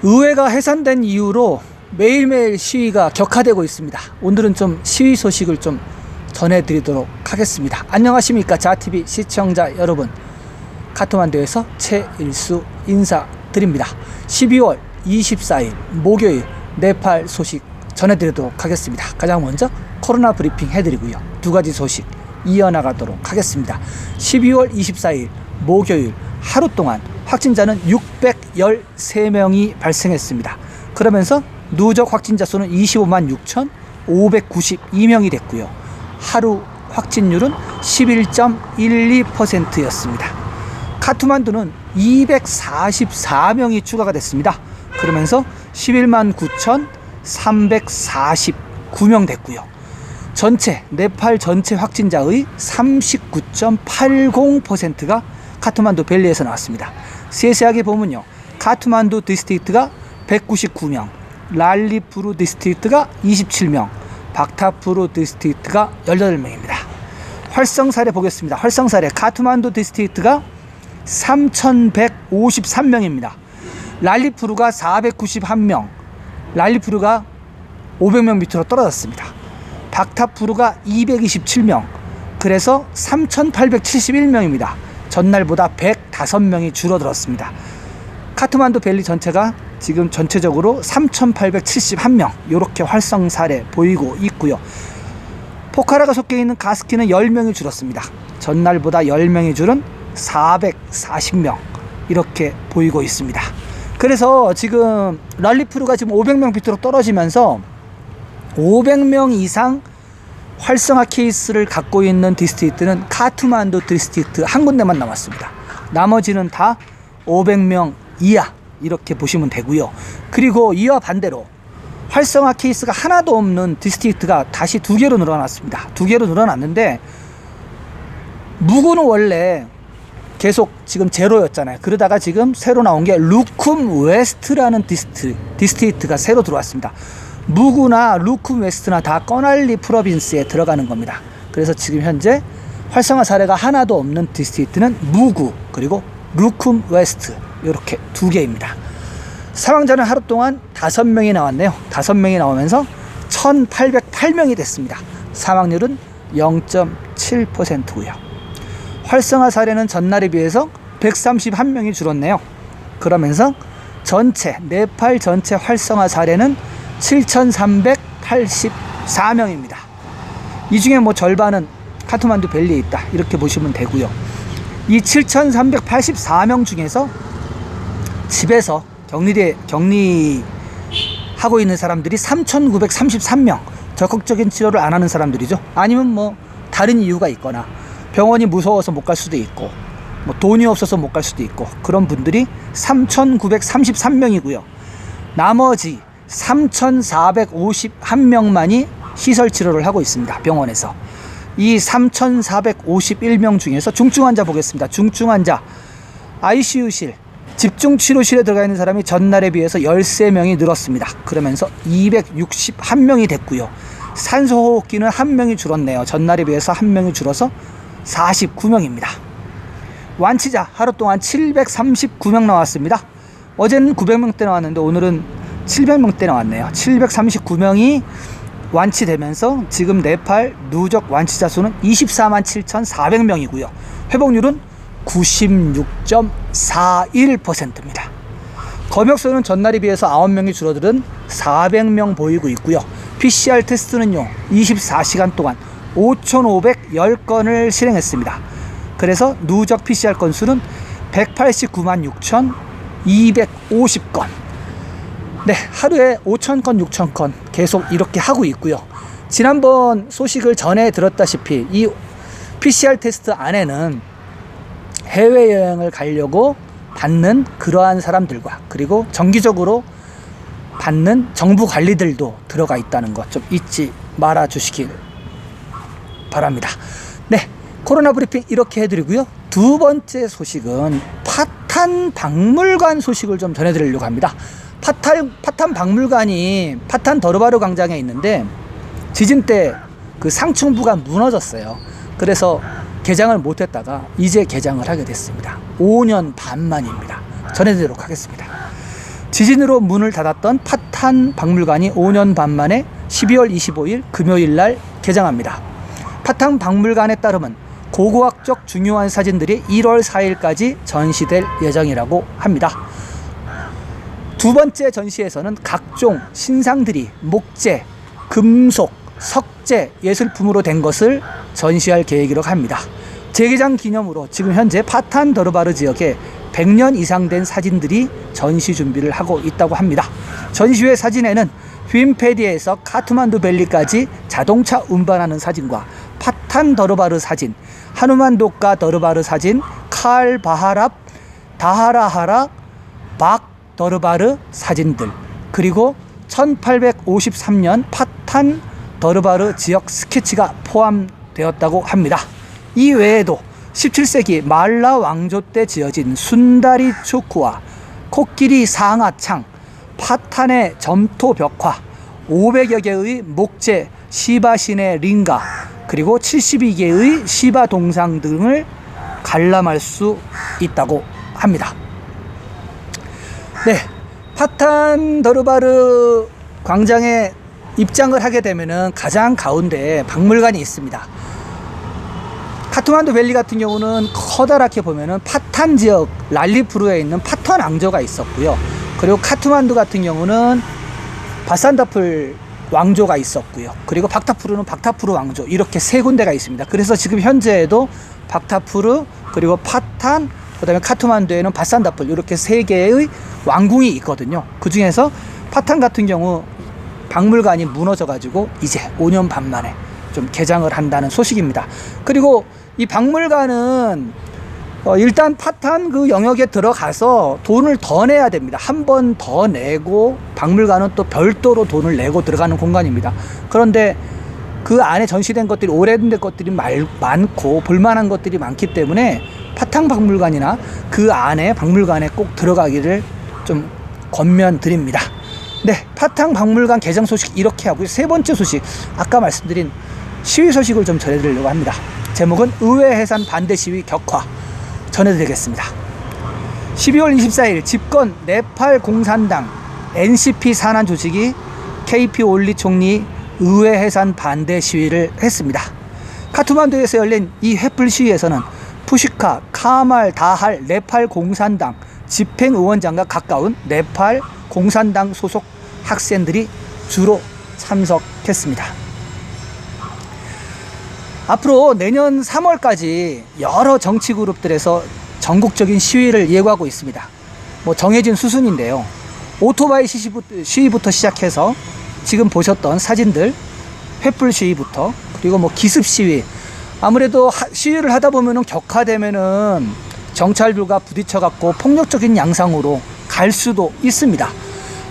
의회가 해산된 이후로 매일매일 시위가 격화되고 있습니다. 오늘은 좀 시위 소식을 좀 전해드리도록 하겠습니다. 안녕하십니까 자TV 시청자 여러분, 카트만두에서 최일수 인사드립니다. 12월 24일 목요일 네팔 소식 전해드리도록 하겠습니다. 가장 먼저 코로나 브리핑 해드리고요, 두 가지 소식 이어나가도록 하겠습니다. 12월 24일 목요일 하루 동안 확진자는 613명이 발생했습니다. 그러면서 누적 확진자 수는 25만 6,592명이 됐고요. 하루 확진율은 11.12%였습니다. 카트만두는 244명이 추가가 됐습니다. 그러면서 11만 9,349명 됐고요. 네팔 전체 확진자의 39.80%가 카트만두 밸리에서 나왔습니다. 세세하게 보면요, 카트만두 디스트릭트가 199명, 랄리푸르 디스트릭트가 27명, 박타푸르 디스트릭트가 18명입니다. 활성 사례 보겠습니다. 활성 사례 카트만두 디스트릭트가 3,153명입니다. 랄리푸르가 491명, 랄리푸르가 500명 밑으로 떨어졌습니다. 박타푸르가 227명, 그래서 3,871명입니다. 전날보다 105명이 줄어들었습니다. 카트만두 밸리 전체가 지금 전체적으로 3,871명 이렇게 활성 사례 보이고 있고요. 포카라가 속해 있는 가스키는 10명이 줄었습니다. 전날보다 10명이 줄은 440명 이렇게 보이고 있습니다. 그래서 지금 랄리푸르가 지금 500명 밑으로 떨어지면서 500명 이상 활성화 케이스를 갖고 있는 디스트릭트는 카트만두 디스트릭트 한 군데만 남았습니다. 나머지는 다 500명 이하 이렇게 보시면 되고요. 그리고 이와 반대로 활성화 케이스가 하나도 없는 디스트릭트가 다시 2개로 늘어났습니다. 2개로 늘어났는데 무구는 원래 계속 지금 제로였잖아요. 그러다가 지금 새로 나온 게 루쿰 웨스트라는 디스트릭트가 새로 들어왔습니다. 무구나 루쿰 웨스트나 다 꺼날리 프로빈스에 들어가는 겁니다. 그래서 지금 현재 활성화 사례가 하나도 없는 디스트릭트는 무구 그리고 루쿰 웨스트 이렇게 2개입니다. 사망자는 하루 동안 5명이 나왔네요. 5명이 나오면서 1,808명이 됐습니다. 사망률은 0.7%고요. 활성화 사례는 전날에 비해서 131명이 줄었네요. 그러면서 네팔 전체 활성화 사례는 7,384명입니다. 이 중에 절반은 카트만두 밸리에 있다 이렇게 보시면 되고요. 이 7,384명 중에서 집에서 격리하고 있는 사람들이 3,933명, 적극적인 치료를 안 하는 사람들이죠. 아니면 다른 이유가 있거나 병원이 무서워서 못 갈 수도 있고 돈이 없어서 못 갈 수도 있고, 그런 분들이 3,933명이고요. 나머지 3,451명만이 시설 치료를 하고 있습니다. 병원에서. 이 3,451명 중에서 중증 환자 보겠습니다. 중증 환자 ICU실, 집중치료실에 들어가 있는 사람이 전날에 비해서 13명이 늘었습니다. 그러면서 261명이 됐고요. 산소호흡기는 1명이 줄었네요. 전날에 비해서 1명이 줄어서 49명입니다. 완치자 하루 동안 739명 나왔습니다. 어제는 900명대 나왔는데 오늘은 700명대 나왔네요. 739명이 완치되면서 지금 네팔 누적 완치자 수는 24만 7,400명이고요. 회복률은 96.41%입니다. 검역수는 전날에 비해서 9명이 줄어들은 400명 보이고 있고요. PCR 테스트는요 24시간 동안 5,510건을 실행했습니다. 그래서 누적 PCR 건수는 189만 6,250건. 네, 하루에 5,000건, 6,000건 계속 이렇게 하고 있고요. 지난번 소식을 전해 들었다시피 이 PCR 테스트 안에는 해외여행을 가려고 받는 그러한 사람들과 그리고 정기적으로 받는 정부 관리들도 들어가 있다는 것 좀 잊지 말아 주시길 바랍니다. 네, 코로나 브리핑 이렇게 해드리고요. 두 번째 소식은 파탄 박물관 소식을 좀 전해드리려고 합니다. 파탄 박물관이 파탄 더르바르 광장에 있는데 지진 때 그 상층부가 무너졌어요. 그래서 개장을 못했다가 이제 개장을 하게 됐습니다. 5년 반 만입니다. 전해드리도록 하겠습니다. 지진으로 문을 닫았던 파탄 박물관이 5년 반 만에 12월 25일 금요일 날 개장합니다. 파탄 박물관에 따르면 고고학적 중요한 사진들이 1월 4일까지 전시될 예정이라고 합니다. 두 번째 전시에서는 각종 신상들이 목재, 금속, 석재 예술품으로 된 것을 전시할 계획이라고 합니다. 재개장 기념으로 지금 현재 파탄 더르바르 지역에 100년 이상 된 사진들이 전시 준비를 하고 있다고 합니다. 전시회 사진에는 휀페디에서 카트만두 밸리까지 자동차 운반하는 사진과 파탄 더르바르 사진, 하누만독가 더르바르 사진, 칼 바하랍, 다하라하라, 박 더르바르 사진들, 그리고 1853년 파탄 더르바르 지역 스케치가 포함되었다고 합니다. 이 외에도 17세기 말라 왕조 때 지어진 순다리 초크와 코끼리 상하창, 파탄의 점토 벽화, 500여 개의 목재 시바신의 링가, 그리고 72개의 시바 동상 등을 관람할 수 있다고 합니다. 네, 파탄 더르바르 광장에 입장을 하게 되면은 가장 가운데에 박물관이 있습니다. 카트만두 밸리 같은 경우는 커다랗게 보면은 파탄 지역 랄리푸르에 있는 파탄 왕조가 있었고요. 그리고 카트만두 같은 경우는 바산다풀 왕조가 있었고요. 그리고 박타푸르는 박타푸르 왕조, 이렇게 세 군데가 있습니다. 그래서 지금 현재에도 박타푸르, 그리고 파탄, 그 다음에 카트만두에는 바산다풀, 이렇게 세 개의 왕궁이 있거든요. 그 중에서 파탄 같은 경우 박물관이 무너져 가지고 이제 5년 반 만에 좀 개장을 한다는 소식입니다. 그리고 이 박물관은 일단 파탄 그 영역에 들어가서 돈을 더 내야 됩니다. 한 번 더 내고, 박물관은 또 별도로 돈을 내고 들어가는 공간입니다. 그런데 그 안에 전시된 것들이, 오래된 것들이 많고 볼만한 것들이 많기 때문에 파탄 박물관이나 그 안에 박물관에 꼭 들어가기를 좀 권면드립니다. 네, 파탄 박물관 개장 소식 이렇게 하고요. 세 번째 소식, 아까 말씀드린 시위 소식을 좀 전해드리려고 합니다. 제목은 의회 해산 반대 시위 격화 전해드리겠습니다. 12월 24일 집권 네팔 공산당 NCP 산한 조직이 KP 올리 총리 의회 해산 반대 시위를 했습니다. 카트만두에서 열린 이 횃불 시위에서는 푸시카 카말 다할 네팔 공산당 집행의원장과 가까운 네팔 공산당 소속 학생들이 주로 참석했습니다. 앞으로 내년 3월까지 여러 정치 그룹들에서 전국적인 시위를 예고하고 있습니다. 뭐 정해진 수순인데요. 오토바이 시위부터 시작해서 지금 보셨던 사진들, 횃불 시위부터, 그리고 뭐 기습 시위, 아무래도 시위를 하다 보면은 격화되면은 경찰들과 부딪혀갖고 폭력적인 양상으로 갈 수도 있습니다.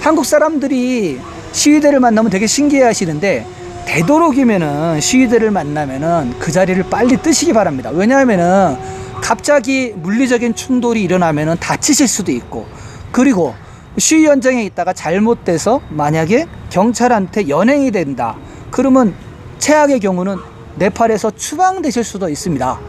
한국 사람들이 시위대를 만나면 되게 신기해 하시는데, 되도록이면은 시위대를 만나면은 그 자리를 빨리 뜨시기 바랍니다. 왜냐하면은 갑자기 물리적인 충돌이 일어나면은 다치실 수도 있고, 그리고 시위 현장에 있다가 잘못돼서 만약에 경찰한테 연행이 된다, 그러면 최악의 경우는 네팔에서 추방되실 수도 있습니다.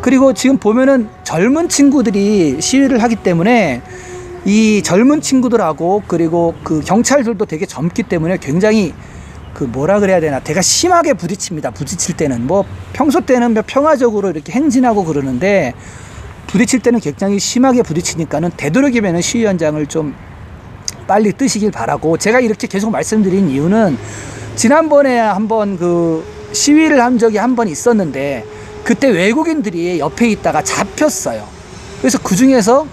그리고 지금 보면은 젊은 친구들이 시위를 하기 때문에 이 젊은 친구들하고, 그리고 그 경찰들도 되게 젊기 때문에 굉장히 그 뭐라 그래야 되나, 되게 심하게 부딪힙니다. 부딪힐 때는 뭐 평소 때는 평화적으로 이렇게 행진하고 그러는데, 부딪힐 때는 굉장히 심하게 부딪히니까는 되도록이면 시위 현장을 좀 빨리 뜨시길 바라고, 제가 이렇게 계속 말씀드린 이유는 지난번에 한번 그 시위를 한 적이 한 번 있었는데, 그때 외국인들이 옆에 있다가 잡혔어요. 그래서 그 중에서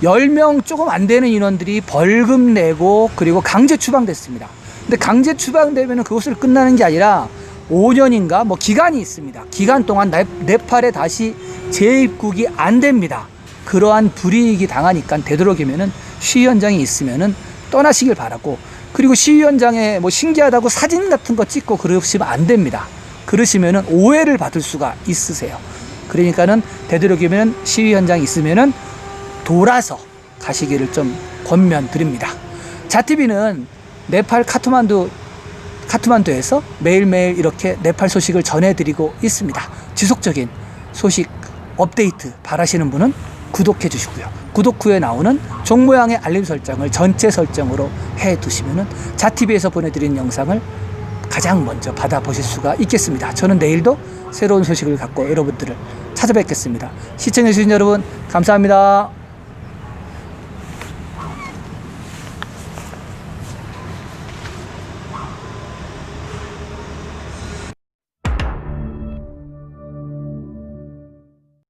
10명 조금 안 되는 인원들이 벌금 내고, 그리고 강제 추방됐습니다. 근데 강제 추방되면 그것을 끝나는 게 아니라 5년인가 뭐 기간이 있습니다. 기간 동안 네팔에 다시 재입국이 안 됩니다. 그러한 불이익이 당하니까 되도록이면은 시위 현장에 있으면은 떠나시길 바라고, 그리고 시위 현장에 뭐 신기하다고 사진 같은 거 찍고 그러시면 안 됩니다. 그러시면은 오해를 받을 수가 있으세요. 그러니까는 되도록이면 시위 현장에 있으면은 돌아서 가시기를 좀 권면드립니다. 자티비는 네팔 카트만두에서 매일매일 이렇게 네팔 소식을 전해드리고 있습니다. 지속적인 소식 업데이트 바라시는 분은 구독해 주시고요. 구독 후에 나오는 종 모양의 알림 설정을 전체 설정으로 해 두시면은 자TV에서 보내드린 영상을 가장 먼저 받아보실 수가 있겠습니다. 저는 내일도 새로운 소식을 갖고 여러분들을 찾아뵙겠습니다. 시청해주신 여러분 감사합니다.